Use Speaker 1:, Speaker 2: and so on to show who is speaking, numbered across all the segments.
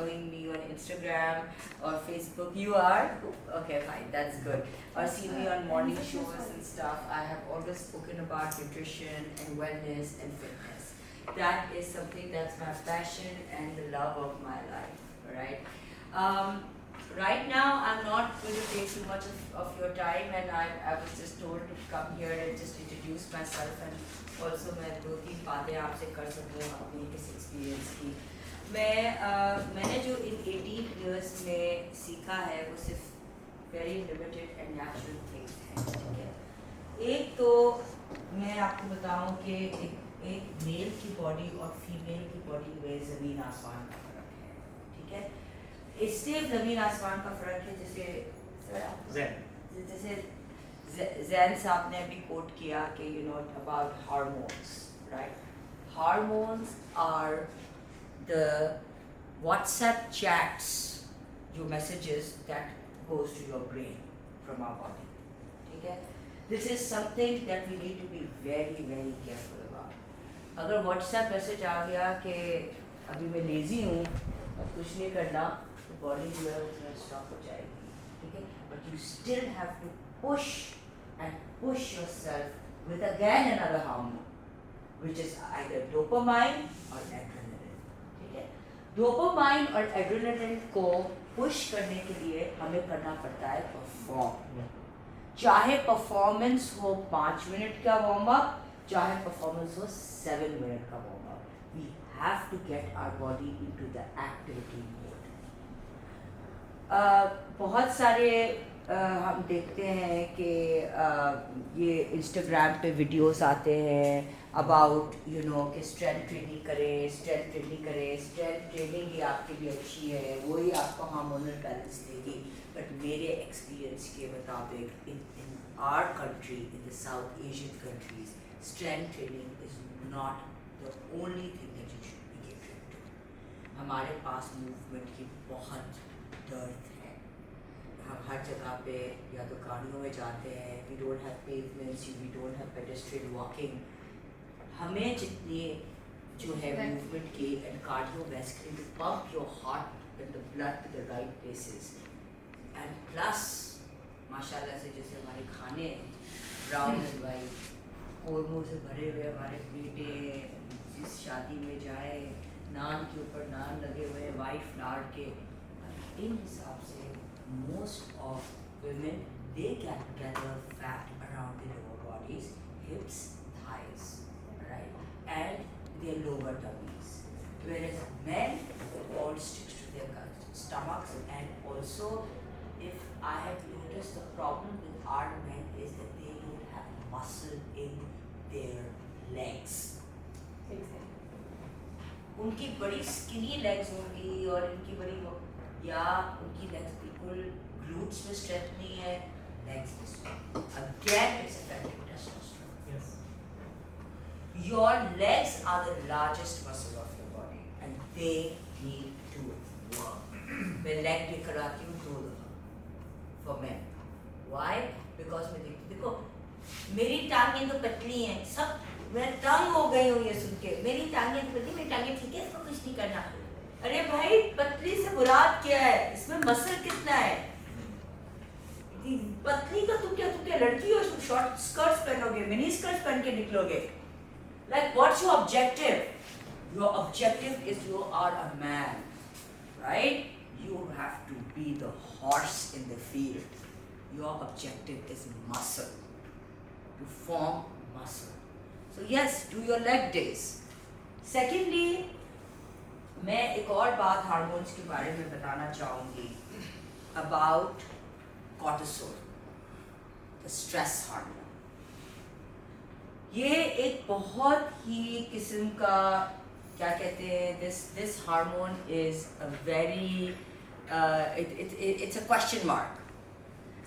Speaker 1: following me on Instagram or Facebook. You are? Okay, fine, that's good. Or see me on morning shows and stuff. I have always spoken about nutrition and wellness and fitness. That is something that's my passion and the love of my life, alright? Right now, I'm not going to take too much of your time, and I was just told to come here and just introduce myself, and also मैं 2-3 बातें आपसे कर सकूँ अपनी किस experience की. मैंने जो इन 18 years में सीखा है वो सिर्फ very limited and natural things हैं, ठीक है. एक तो मैं आपको बताऊँ कि एक मेल की बॉडी और फीमेल की बॉडी में ज़मीन आसमान का फ़र्क है, ठीक है. इससे ज़मीन आसमान का फ़र्क है. जैसे जैन साहब ने अभी कोट किया कि about hormones, right. Hormones are the WhatsApp chats, जो messages that goes to your brain from our body, ठीक है. This is something that we need to be very very careful about. अगर व्हाट्सएप मैसेज आ गया कि अभी मैं lazy हूँ और कुछ नहीं करना, तो बॉडी जो है उसमें स्टॉप हो जाएगी, ठीक है. But you still have to push and push yourself with again another hormone, which is either dopamine or adrenaline, ठीक है. डोपामाइन और एड्रेनलिन को पुश करने के लिए हमें करना पड़ता है परफॉर्म. चाहे परफॉर्मेंस हो 5 मिनट का वार्म अप, चाहे परफॉर्मेंस हो 7 मिनट का warm up, we have to get our body into the activity mode. बहुत सारे हम देखते हैं कि ये इंस्टाग्राम पे वीडियोस आते हैं अबाउट कि स्ट्रेंथ ट्रेनिंग करें, स्ट्रेंथ ट्रेनिंग करें. स्ट्रेंथ ट्रेनिंग ही आपके लिए अच्छी है, वही आपको हार्मोनल बैलेंस देगी. बट मेरे एक्सपीरियंस के मुताबिक in our country, in the South Asian countries, strength training is not the only thing that you should be getting to. हमारे पास मूवमेंट की बहुत दर्द है. हम हर जगह पे या तो गाड़ियों में जाते हैं, we don't have pavements, we don't have pedestrian walking. हमें जितनी जो है मूवमेंट की and cardiovascular to pump your heart and the blood to the right places. And plus माशाल्लाह से जैसे हमारे खाने ब्राउन एंड वाइट कौरमों से भरे हुए हमारे बेटे, जिस शादी में जाए नान के ऊपर नान लगे हुए वाइट फ्लावर के, इन हिसाब से most of women, they can gather fat around the lower bodies, hips, thighs, right, and their lower tummies, whereas men, all sticks to their stomachs. And also, if I have noticed, the problem with our men is that they don't have muscle in their legs. उनकी बड़ी skinny legs होंगी और इनकी बड़ी या उनकी legs बिल्कुल glutes में स्ट्रेंथ नहीं है, लेग्स में strength. Again it's affecting testosterone.
Speaker 2: Yes.
Speaker 1: Your legs are the largest muscle of your body and they need to work. मैं लेग डे कराती हूँ 2 दफा for men. Why? Because मैं देखो मेरी टांगें तो पतली हैं, सब मैं तंग हो गई हूँ ये सुन के. मेरी टांगें तो पतली, मेरी टांगें ठीक है, इसको कुछ नहीं करना. अरे भाई पतली से मुराद क्या है? इसमें मसल कितना है? पतली का तू क्या लड़की हो, शॉर्ट स्कर्ट्स पहनोगे, मिनी स्कर्ट्स पहन के निकलोगे? Like what's your objective? Your objective is you are a man, right? You have to be the horse in the field. Your objective is muscle, to form muscle. So yes, do your leg days. Secondly, मैं एक और बात hormones के बारे में बताना चाहूँगी about cortisol, the stress hormone. ये एक बहुत ही किस्म का क्या कहते हैं, this hormone is a very it's a question mark.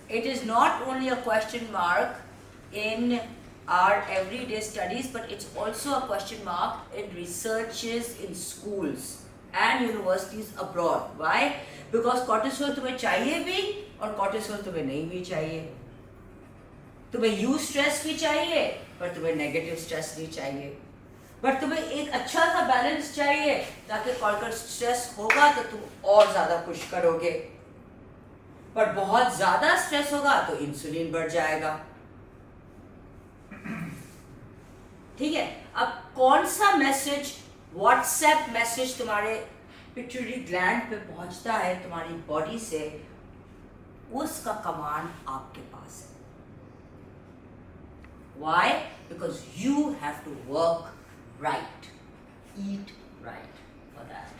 Speaker 1: It is not only a question mark in our everyday studies, but it's also a question mark in researches in schools and universities abroad. Why? Because cortisol तुम्हें चाहिए भी और cortisol तुम्हें नहीं भी चाहिए. तुम्हें U stress भी चाहिए पर तुम्हें negative stress नहीं चाहिए. बट तुम्हें एक अच्छा सा बैलेंस चाहिए ताकि कॉर्टिकल स्ट्रेस होगा तो तुम और ज्यादा पुश करोगे, पर बहुत ज्यादा स्ट्रेस होगा तो इंसुलिन बढ़ जाएगा। ठीक है, अब कौन सा मैसेज, व्हाट्सएप मैसेज तुम्हारे पिट्यूटरी ग्लैंड पे पहुंचता है तुम्हारी बॉडी से, उसका कमांड आपके पास है। Why? Because you have to work right, eat right for that.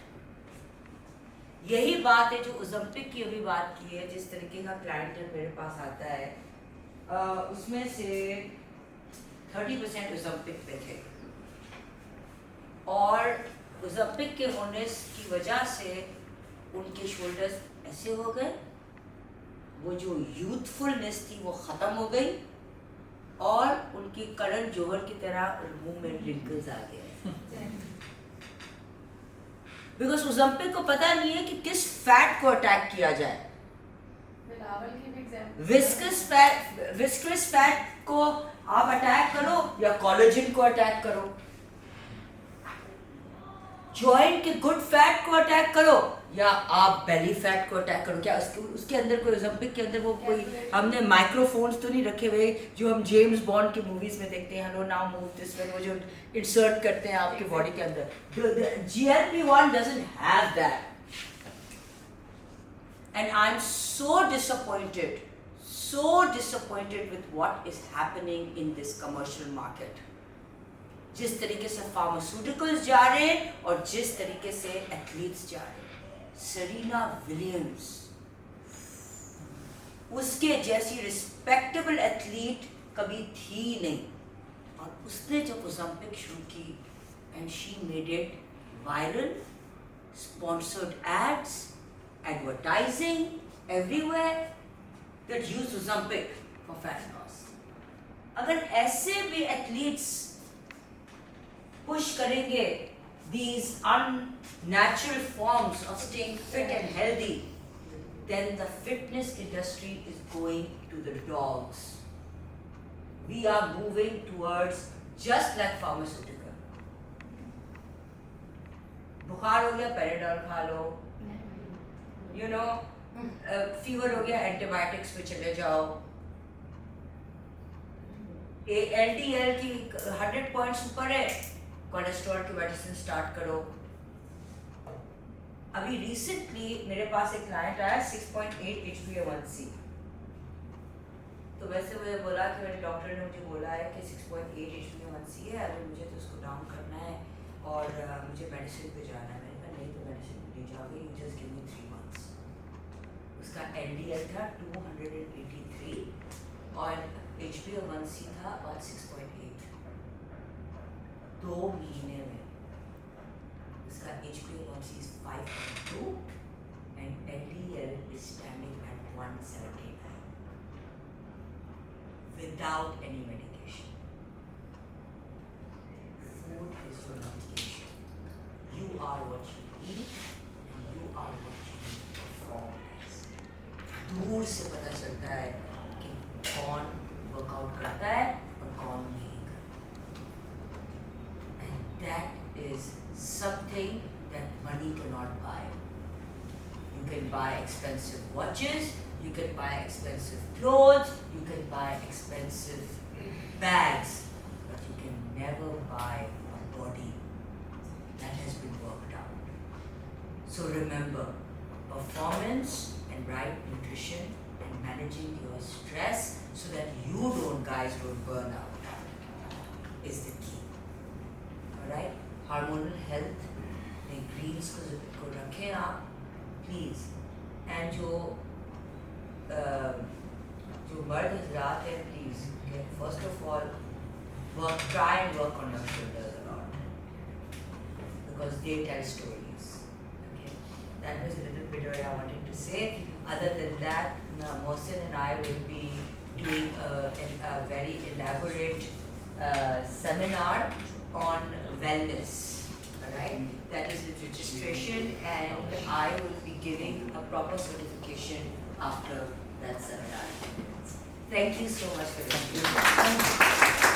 Speaker 1: यही बात है जो ओलंपिक की अभी बात की है। जिस तरीके का क्लाइंटल मेरे पास आता है, उसमें से 30% ओलंपिक पे थे, और ओलंपिक के होने की वजह से उनके शोल्डर्स ऐसे हो गए, वो जो यूथफुलनेस थी वो ख़त्म हो गई, और उनकी करण जोहर की तरह मुंह में रिंकल्स आ गए। बिकॉज ओलंपिक को पता नहीं है कि किस फैट को अटैक किया जाए। विस्कस फैट को आप अटैक करो या कोलेजन को अटैक करो, जॉइंट के गुड फैट को अटैक करो या आप बेली फैट को अटैक करो। क्या उसके अंदर कोई ओलंपिक के अंदर वो कोई हमने माइक्रोफोन्स तो नहीं रखे हुए जो हम जेम्स बॉन्ड की मूवीज में देखते हैं, hello now move this way, वो जो इंसर्ट करते हैं आपके बॉडी के अंदर। GLP-1 doesn't have that, and I'm so disappointed with what is happening in this commercial market. जिस तरीके से फार्मास्यूटिकल्स जा रहे हैं और जिस तरीके से एथलीट्स जा रहे हैं। सेरेना विलियम्स, उसके जैसी रिस्पेक्टेबल एथलीट कभी थी नहीं, और उसने जब ओलंपिक शुरू की and she made it viral, sponsored ads, advertising everywhere that use Olympic for fat loss. अगर ऐसे भी एथलीट्स push करेंगे these unnatural forms of staying fit and healthy, then the fitness industry is going to the dogs. We are moving towards just like pharmaceutical. बुखार हो गया पैराडॉल खा लो, you know, fever हो गया एंटीबायोटिक्स पे चले जाओ, LDL की 100 पॉइंट्स ऊपर है, कोलेस्ट्रॉल की मेडिसिन स्टार्ट करो। अभी रिसेंटली मेरे पास एक क्लाइंट आया 6.8 HbA1c, तो वैसे मुझे बोला कि मेरे डॉक्टर ने मुझे बोला है कि 6.8 HbA1c है, अभी मुझे तो उसको डाउन करना है और मुझे मेडिसिन पे जाना है। मैंने कहा नहीं, तो मेडिसिन पे नहीं जाओगे, you just give me 3 months। उसका LDL था 283 और HbA1c था और 6.8। 2 महीने में उसका HbA1c is 5.2 and LDL is standing at 179 without any medication. Food is your medication. You are what you eat and you are what you perform as. दूर से पता चलता है कि कौन वर्कआउट करता है और कौन नहीं। That is something that money cannot buy. You can buy expensive watches, you can buy expensive clothes, you can buy expensive bags, but you can never buy a body that has been worked out. So remember, performance and right nutrition and managing your stress so that you guys don't burn out is the key. Right, hormonal health में greens को रखें आप please. And जो मर्द हजरात हैं, please first of all try and work on your shoulders a lot because they tell stories. Okay, that was a little bit what I wanted to say. Other than that, Mohsin and I will be doing a very elaborate seminar on wellness, alright? That is with registration, and I will be giving a proper certification after that seminar. Thank you so much for listening.